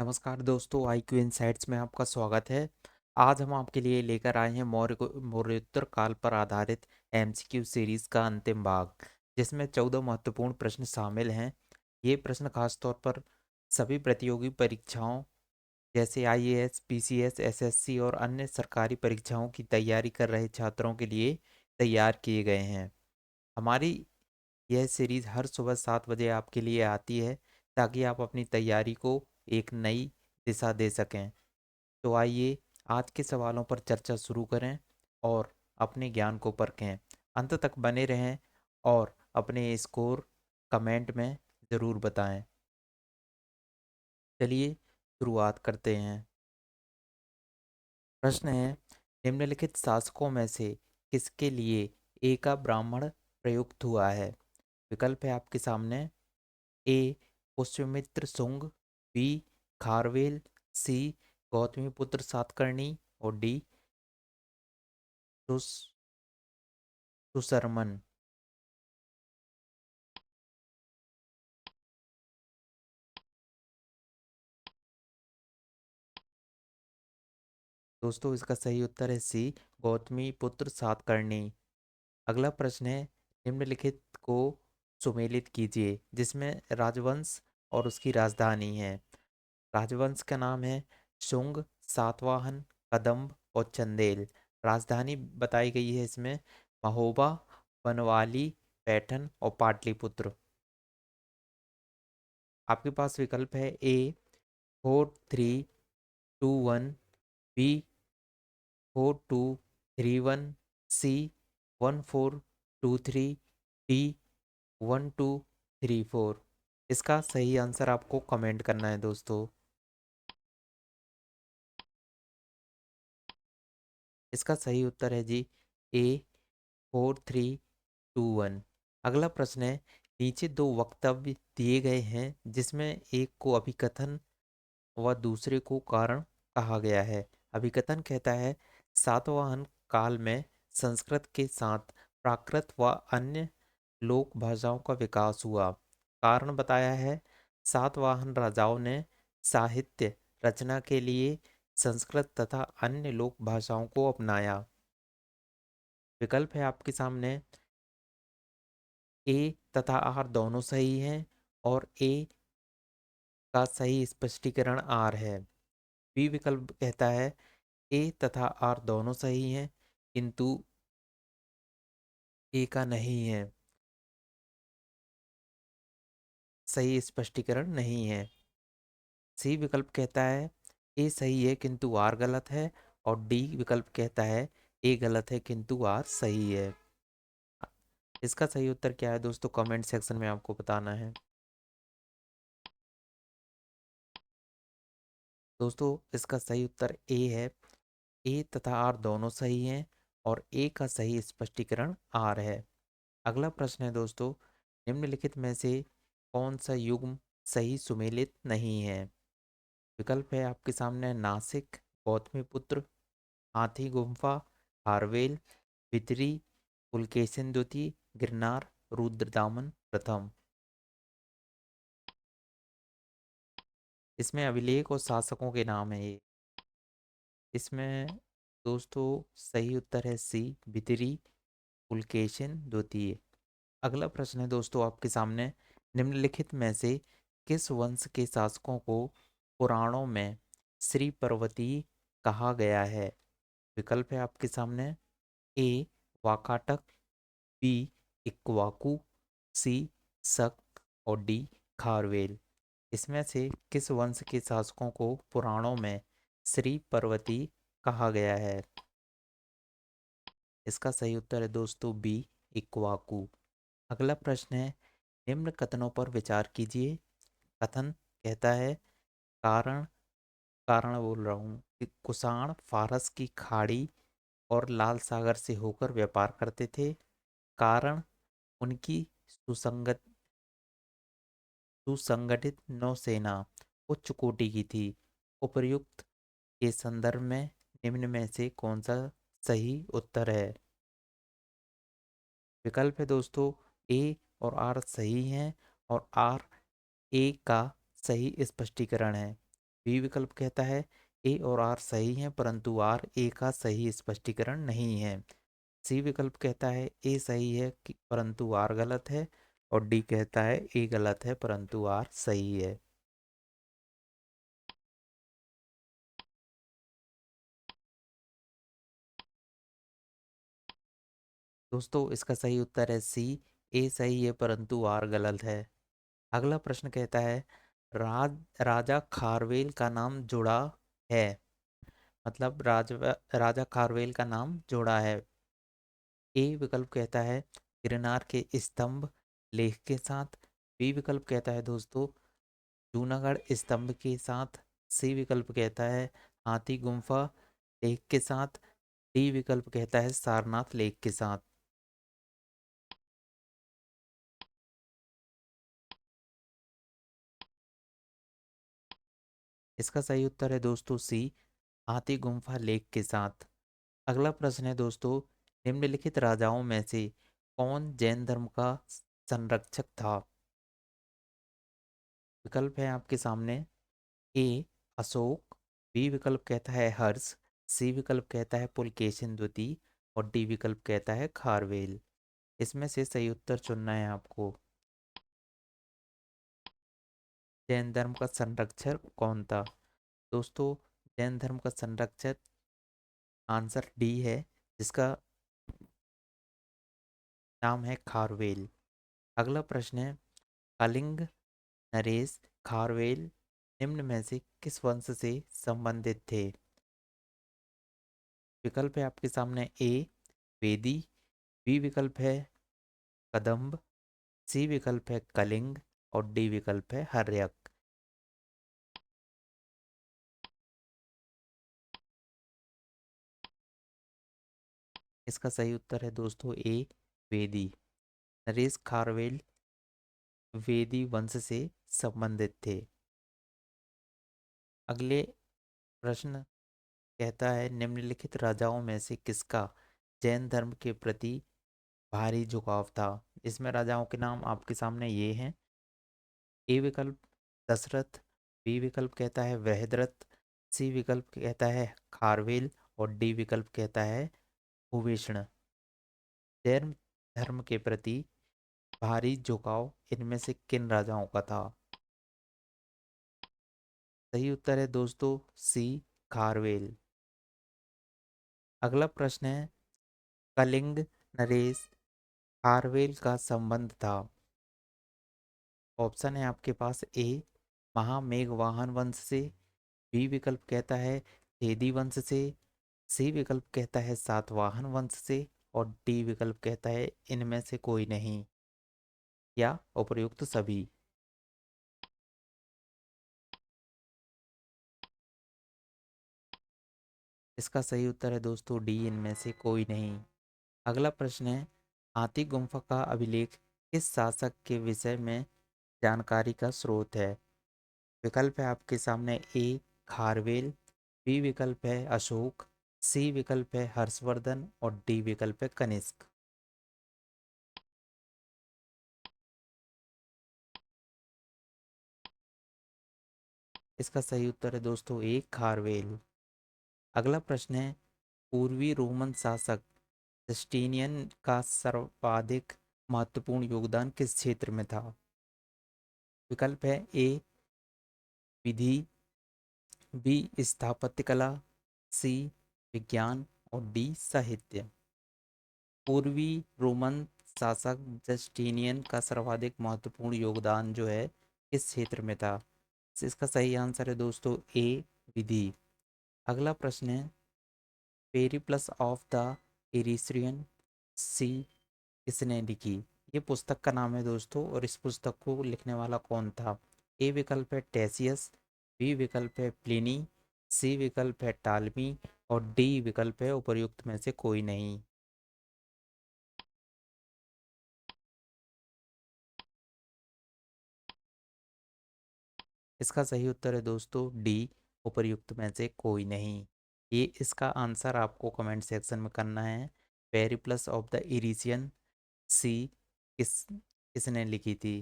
नमस्कार दोस्तों, IQ insights में आपका स्वागत है। आज हम आपके लिए लेकर आए हैं मौर्योत्तर काल पर आधारित MCQ सीरीज का अंतिम भाग, जिसमें 14 महत्वपूर्ण प्रश्न शामिल हैं। ये प्रश्न खासतौर पर सभी प्रतियोगी परीक्षाओं जैसे IAS, PCS, SSC और अन्य सरकारी परीक्षाओं की तैयारी कर रहे छात्रों के लिए तैयार किए गए हैं। हमारी यह सीरीज हर सुबह 7 बजे आपके लिए आती है, ताकि आप अपनी तैयारी को एक नई दिशा दे सकें। तो आइए आज के सवालों पर चर्चा शुरू करें और अपने ज्ञान को परखें। अंत तक बने रहें और अपने स्कोर कमेंट में ज़रूर बताएं। चलिए शुरुआत करते हैं। प्रश्न है, निम्नलिखित शासकों में से किसके लिए ए का ब्राह्मण प्रयुक्त हुआ है? विकल्प है आपके सामने। ए पुष्यमित्र शुंग, बी खारवेल, सी गौतमीपुत्र सातकर्णी और डी सुस सुशर्मन। दोस्तों, इसका सही उत्तर है सी गौतमीपुत्र सातकर्णी। अगला प्रश्न है, निम्नलिखित को सुमेलित कीजिए, जिसमें राजवंश और उसकी राजधानी है। राजवंश का नाम है शुंग, सातवाहन, कदंब और चंदेल। राजधानी बताई गई है इसमें महोबा, बनवाली, पैठन और पाटलिपुत्र। आपके पास विकल्प है ए 4321, बी 4231, सी 1423, डी 1234। इसका सही आंसर आपको कमेंट करना है दोस्तों। इसका सही उत्तर है जी ए 4321। अगला प्रश्न है, नीचे दो वक्तव्य दिए गए हैं, जिसमें एक को अभिकथन व दूसरे को कारण कहा गया है। अभिकथन कहता है सातवाहन काल में संस्कृत के साथ प्राकृत व अन्य लोक भाषाओं का विकास हुआ। कारण बताया है सातवाहन राजाओं ने साहित्य रचना के लिए संस्कृत तथा अन्य लोक भाषाओं को अपनाया। विकल्प है आपके सामने। ए तथा आर दोनों सही हैं और ए का सही स्पष्टीकरण आर है। बी विकल्प कहता है ए तथा आर दोनों सही हैं, किंतु ए का नहीं है, सही स्पष्टीकरण नहीं है। सी विकल्प कहता है ए सही है किंतु आर गलत है, और डी विकल्प कहता है ए गलत है किंतु आर सही है। इसका सही उत्तर क्या है दोस्तों? कमेंट सेक्शन में आपको बताना है। दोस्तों, इसका सही उत्तर ए है। ए तथा आर दोनों सही हैं और ए का सही स्पष्टीकरण आर है। अगला प्रश्न है दोस्तों, निम्नलिखित में से कौन सा युग्म सही सुमेलित नहीं है? विकल्प है आपके सामने नासिक, गौतमीपुत्र, हाथी गुम्फा, हारवेल, बितरी, पुलकेशिन द्वितीय, गिरनार, रुद्रदामन प्रथम। इसमें अभिलेख और शासकों के नाम है ये। इसमें दोस्तों सही उत्तर है सी बितरी पुलकेशिन द्वितीय। अगला प्रश्न है दोस्तों आपके सामने, निम्नलिखित में से किस वंश के शासकों को पुराणों में श्री पर्वती कहा गया है? विकल्प है आपके सामने। ए वाकाटक, बी इक्वाकू, सी शक और डी खारवेल। इसमें से किस वंश के शासकों को पुराणों में श्री पर्वती कहा गया है? इसका सही उत्तर है दोस्तों बी इक्वाकू। अगला प्रश्न है, निम्न कथनों पर विचार कीजिए। कथन कहता है कारण कारण बोल रहा हूँ कि कुषाण फारस की खाड़ी और लाल सागर से होकर व्यापार करते थे। कारण उनकी सुसंगत सुसंगठित नौसेना उच्च कोटि की थी। उपर्युक्त के संदर्भ में निम्न में से कौन सा सही उत्तर है? विकल्प है दोस्तों ए और आर सही हैं और आर ए का सही स्पष्टीकरण है। बी विकल्प कहता है ए और आर सही हैं परंतु आर ए का सही स्पष्टीकरण नहीं है। सी विकल्प कहता है ए सही है परंतु आर गलत है। और डी कहता है ए गलत है परंतु आर सही है। दोस्तों इसका सही उत्तर है सी, ए सही है परंतु आर गलत है। अगला प्रश्न कहता है राजा खारवेल का नाम जुड़ा है। मतलब राजा खारवेल का नाम जुड़ा है। ए विकल्प कहता है गिरनार के स्तंभ लेख के साथ। बी विकल्प कहता है दोस्तों जूनागढ़ स्तंभ के साथ। सी विकल्प कहता है हाथी गुम्फा लेख के साथ। डी विकल्प कहता है सारनाथ लेक के साथ। इसका सही उत्तर है दोस्तों सी, हाथी गुम्फा लेक के साथ। अगला प्रश्न है दोस्तों निम्नलिखित राजाओं में से कौन जैन धर्म का संरक्षक था। विकल्प है आपके सामने। ए अशोक। बी विकल्प कहता है हर्ष। सी विकल्प कहता है पुलकेशिन द्वितीय। और डी विकल्प कहता है खारवेल। इसमें से सही उत्तर चुनना है आपको। जैन धर्म का संरक्षक कौन था। दोस्तों जैन धर्म का संरक्षक आंसर डी है जिसका नाम है खारवेल। अगला प्रश्न है कलिंग नरेश खारवेल निम्न में से किस वंश से संबंधित थे। विकल्प है आपके सामने। ए वेदी। बी विकल्प है कदम्ब। सी विकल्प है कलिंग। और डी विकल्प है हर्यक। इसका सही उत्तर है दोस्तों ए वेदी। नरेश खारवेल वेदी वंश से संबंधित थे। अगले प्रश्न कहता है निम्नलिखित राजाओं में से किसका जैन धर्म के प्रति भारी झुकाव था। इसमें राजाओं के नाम आपके सामने ये हैं। ए विकल्प दशरथ। बी विकल्प कहता है वृहद्रथ। सी विकल्प कहता है खारवेल। और डी विकल्प कहता है भूभीषण। जैन धर्म के प्रति भारी झुकाव इनमें से किन राजाओं का था। सही उत्तर है दोस्तों सी खारवेल। अगला प्रश्न है कलिंग नरेश खारवेल का संबंध था। ऑप्शन है आपके पास। ए महामेघवाहन वंश से। बी विकल्प कहता है खेदी वंश से। सी विकल्प कहता है सातवाहन वंश से। और डी विकल्प कहता है इनमें से कोई नहीं या उपर्युक्त सभी। इसका सही उत्तर है दोस्तों डी इनमें से कोई नहीं। अगला प्रश्न है हाथी गुम्फा का अभिलेख किस शासक के विषय में जानकारी का स्रोत है। विकल्प है आपके सामने। ए खारवेल। बी विकल्प है अशोक। सी विकल्प है हर्षवर्धन। और डी विकल्प है कनिष्क। इसका सही उत्तर है दोस्तों ए खारवेल। अगला प्रश्न है पूर्वी रोमन शासक जस्टिनियन का सर्वाधिक महत्वपूर्ण योगदान किस क्षेत्र में था। विकल्प है ए विधि। बी स्थापत्य कला। सी विज्ञान। और डी साहित्य। पूर्वी रोमन शासक जस्टिनियन का सर्वाधिक महत्वपूर्ण योगदान जो है किस क्षेत्र में था। इसका सही आंसर है दोस्तों ए विधि। अगला प्रश्न है पेरिप्लस ऑफ द इरिश्रियन सी किसने लिखी। ये पुस्तक का नाम है दोस्तों और इस पुस्तक को लिखने वाला कौन था। ए विकल्प है टेसियस। बी विकल्प है प्लिनी। सी विकल्प है टालमी। और डी विकल्प है उपर्युक्त में से कोई नहीं। इसका सही उत्तर है दोस्तों डी उपर्युक्त में से कोई नहीं। ये इसका आंसर आपको कमेंट सेक्शन में करना है। पेरिप्लस ऑफ द इरिसियन सी किसने लिखी थी।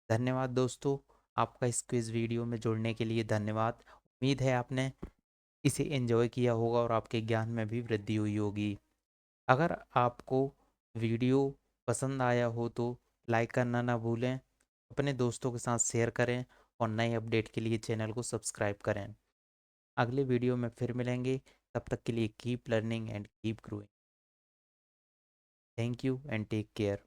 धन्यवाद दोस्तों। आपका इस क्विज वीडियो में जुड़ने के लिए धन्यवाद। उम्मीद है आपने इसे एंजॉय किया होगा और आपके ज्ञान में भी वृद्धि हुई होगी। अगर आपको वीडियो पसंद आया हो तो लाइक करना ना भूलें, अपने दोस्तों के साथ शेयर करें और नए अपडेट के लिए चैनल को सब्सक्राइब करें। अगले वीडियो में फिर मिलेंगे, तब तक के लिए keep learning and keep growing. Thank you and take care.